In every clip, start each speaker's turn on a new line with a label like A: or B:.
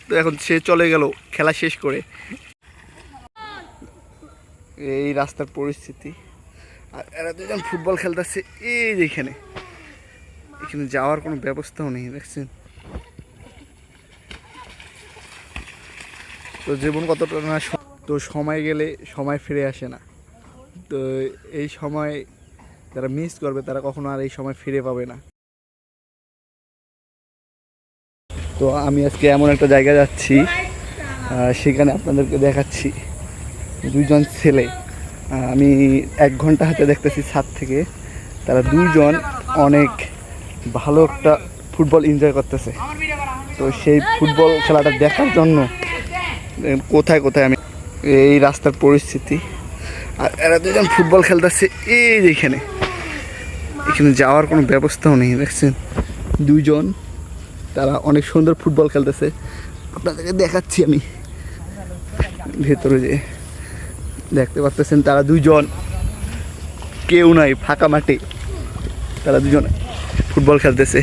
A: তো এখন সে চলে গেল খেলা শেষ করে। এই রাস্তার পরিস্থিতি, আর এরা দুজন ফুটবল খেলতেছে এই যেখানে। এখানে যাওয়ার কোনো ব্যবস্থাও নেই, দেখছেন তো জীবন কতটা না। তো সময় গেলে সময় ফিরে আসে না। তো এই সময় যারা মিস করবে তারা কখনো আর এই সময় ফিরে পাবে না। তো আমি আজকে এমন একটা জায়গায় যাচ্ছি, সেখানে আপনাদেরকে দেখাচ্ছি দুইজন ছেলে। আমি 1 ঘন্টা হাতে দেখতেছি ছাদ থেকে, তারা দুইজন অনেক ভালো একটা ফুটবল এনজয় করতেছে। তো সেই ফুটবল খেলাটা দেখার জন্য কোথায় কোথায় আমি, এই রাস্তার পরিস্থিতি, আর এরা দুজন ফুটবল খেলতেছে এই যেখানে। এখানে যাওয়ার কোনো ব্যবস্থাও নেই, দেখছেন দুইজন, তারা অনেক সুন্দর ফুটবল খেলতেছে। আপনাদেরকে দেখাচ্ছি আমি ভেতরে, যে দেখতে পাচ্ছেন তারা দুইজন, কেউ নাই, ফাঁকা মাঠে তারা দুজন ফুটবল খেলতেছে।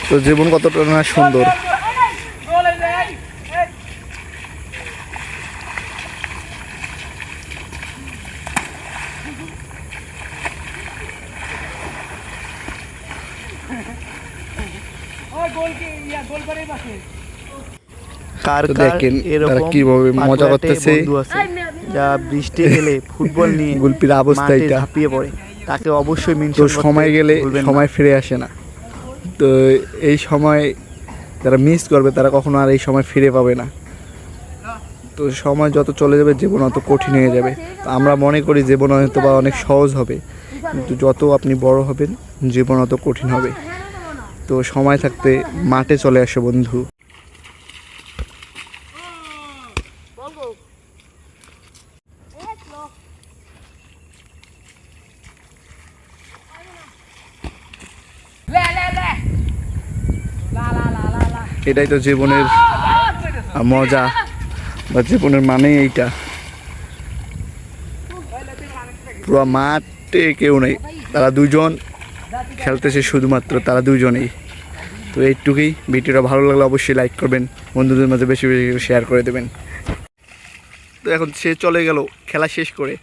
A: তো জীবন কতটা না সুন্দর। দেখেন তারা কিভাবে মজা করতেছে,
B: যা বৃষ্টি গেলে ফুটবল নিয়ে
A: গুলপির অবস্থা এটা
B: ঝাঁপিয়ে পড়ে, তাকে অবশ্যই
A: তো সময় গেলে সময় ফিরে আসে না। তো এই সময় যারা মিস করবে তারা কখনো আর এই সময় ফিরে পাবে না। তো সময় যত চলে যাবে জীবন অত কঠিন হয়ে যাবে। তো আমরা মনে করি জীবন হয়তো বা অনেক সহজ হবে, কিন্তু যত আপনি বড় হবেন জীবন অত কঠিন হবে। তো সময় থাকতে মাঠে চলে আসো বন্ধু। এটাই তো জীবনের মজা বা জীবনের মানে এইটা। পুরো মাঠে কেউ নেই, তারা দুজন খেলতেছে, শুধুমাত্র তারা দুজনেই। তো এইটুকুই। ভিডিওটা ভালো লাগলে অবশ্যই লাইক করবেন, বন্ধুদের মাঝে বেশি বেশি শেয়ার করে দেবেন। তো এখন সে চলে গেল খেলা শেষ করে।